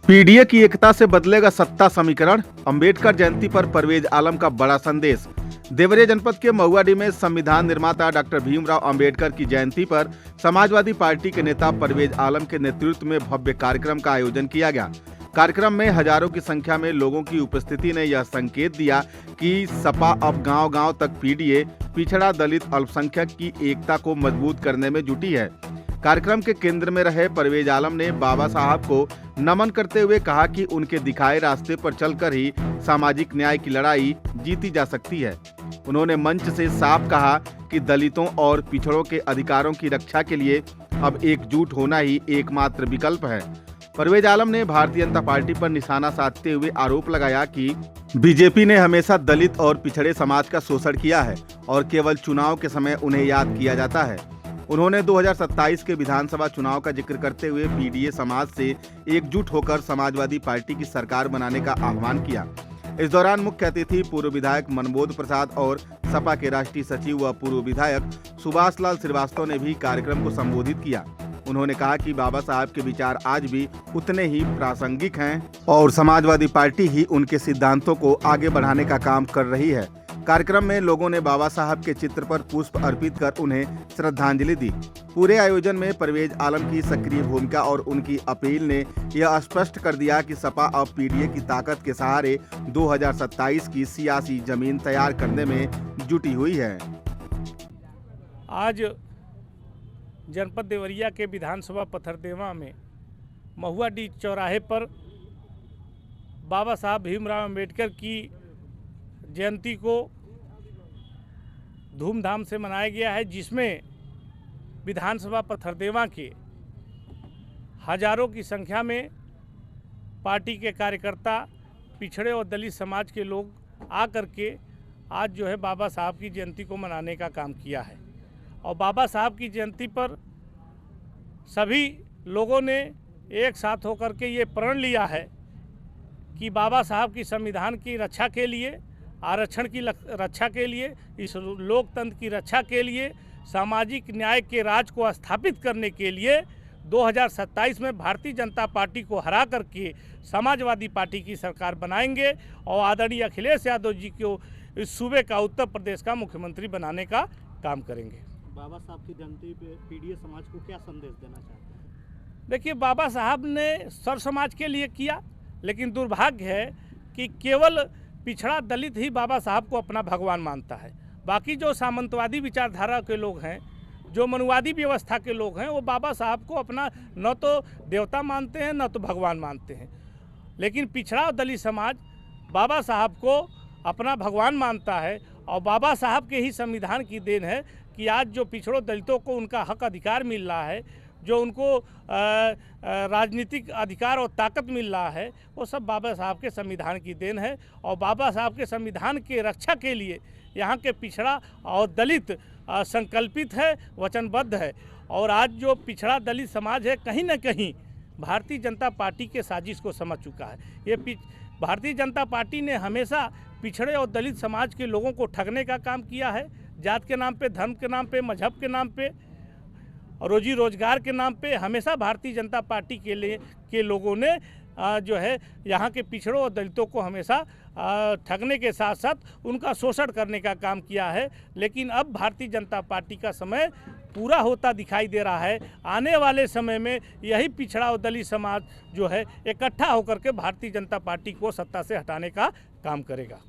PDA की एकता से बदलेगा सत्ता समीकरण। अंबेडकर जयंती पर परवेज आलम का बड़ा संदेश। देवरिया जनपद के महुआडीह में संविधान निर्माता डॉक्टर भीमराव अंबेडकर की जयंती पर समाजवादी पार्टी के नेता परवेज आलम के नेतृत्व में भव्य कार्यक्रम का आयोजन किया गया। कार्यक्रम में हजारों की संख्या में लोगों की उपस्थिति ने यह संकेत दिया कि सपा अब गांव-गांव तक पीडीए, पिछड़ा, दलित, अल्पसंख्यक की एकता को मजबूत करने में जुटी है। कार्यक्रम के केंद्र में रहे परवेज आलम ने बाबा साहब को नमन करते हुए कहा कि उनके दिखाए रास्ते पर चलकर ही सामाजिक न्याय की लड़ाई जीती जा सकती है। उन्होंने मंच से साफ कहा कि दलितों और पिछड़ों के अधिकारों की रक्षा के लिए अब एकजुट होना ही एकमात्र विकल्प है। परवेज आलम ने भारतीय जनता पार्टी पर निशाना साधते हुए आरोप लगाया कि बीजेपी ने हमेशा दलित और पिछड़े समाज का शोषण किया है और केवल चुनाव के समय उन्हें याद किया जाता है। उन्होंने 2027 के विधानसभा चुनाव का जिक्र करते हुए पीडीए समाज से एकजुट होकर समाजवादी पार्टी की सरकार बनाने का आह्वान किया। इस दौरान मुख्य अतिथि पूर्व विधायक मनबोध प्रसाद और सपा के राष्ट्रीय सचिव व पूर्व विधायक सुभाष लाल श्रीवास्तव ने भी कार्यक्रम को संबोधित किया। उन्होंने कहा कि बाबा साहब के विचार आज भी उतने ही प्रासंगिक हैं और समाजवादी पार्टी ही उनके सिद्धांतों को आगे बढ़ाने का काम कर रही है। कार्यक्रम में लोगों ने बाबा साहब के चित्र पर पुष्प अर्पित कर उन्हें श्रद्धांजलि दी। पूरे आयोजन में परवेज आलम की सक्रिय भूमिका और उनकी अपील ने यह स्पष्ट कर दिया कि सपा अब पीडीए की ताकत के सहारे 2027 की सियासी जमीन तैयार करने में जुटी हुई है। आज जनपद देवरिया के विधानसभा पथरदेवा में महुआडीह चौराहे पर बाबा साहब भीमराव अंबेडकर की जयंती को धूमधाम से मनाया गया है, जिसमें विधानसभा पथरदेवा के हजारों की संख्या में पार्टी के कार्यकर्ता, पिछड़े और दलित समाज के लोग आकर के आज जो है बाबा साहब की जयंती को मनाने का काम किया है। और बाबा साहब की जयंती पर सभी लोगों ने एक साथ होकर के ये प्रण लिया है कि बाबा साहब की संविधान की रक्षा के लिए, आरक्षण की रक्षा के लिए, इस लोकतंत्र की रक्षा के लिए, सामाजिक न्याय के राज को स्थापित करने के लिए 2027 में भारतीय जनता पार्टी को हरा करके समाजवादी पार्टी की सरकार बनाएंगे और आदरणीय अखिलेश यादव जी को इस सूबे का, उत्तर प्रदेश का मुख्यमंत्री बनाने का काम करेंगे। बाबा साहब की जयंती पे पीडीए समाज को क्या संदेश देना चाहते हैं? देखिए, बाबा साहब ने सर्व समाज के लिए किया, लेकिन दुर्भाग्य है कि केवल पिछड़ा दलित ही बाबा साहब को अपना भगवान मानता है। बाकी जो सामंतवादी विचारधारा के लोग हैं, जो मनुवादी व्यवस्था के लोग हैं, वो बाबा साहब को अपना न तो देवता मानते हैं, न तो भगवान मानते हैं। लेकिन पिछड़ा और दलित समाज बाबा साहब को अपना भगवान मानता है और बाबा साहब के ही संविधान की देन है कि आज जो पिछड़ों दलितों को उनका हक अधिकार मिल रहा है, जो उनको राजनीतिक अधिकार और ताकत मिल रहा है, वो सब बाबा साहब के संविधान की देन है। और बाबा साहब के संविधान की रक्षा के लिए यहाँ के पिछड़ा और दलित संकल्पित है, वचनबद्ध है। और आज जो पिछड़ा दलित समाज है, कहीं ना कहीं भारतीय जनता पार्टी के साजिश को समझ चुका है। ये भारतीय जनता पार्टी ने हमेशा पिछड़े और दलित समाज के लोगों को ठगने का काम किया है। जात के नाम पे, धर्म के नाम पे, मजहब के नाम पे, रोजी रोजगार के नाम पे हमेशा भारतीय जनता पार्टी के लोगों ने जो है यहाँ के पिछड़ों और दलितों को हमेशा ठगने के साथ साथ उनका शोषण करने का काम किया है। लेकिन अब भारतीय जनता पार्टी का समय पूरा होता दिखाई दे रहा है। आने वाले समय में यही पिछड़ा और दलित समाज जो है इकट्ठा होकर के भारतीय जनता पार्टी को सत्ता से हटाने का काम करेगा।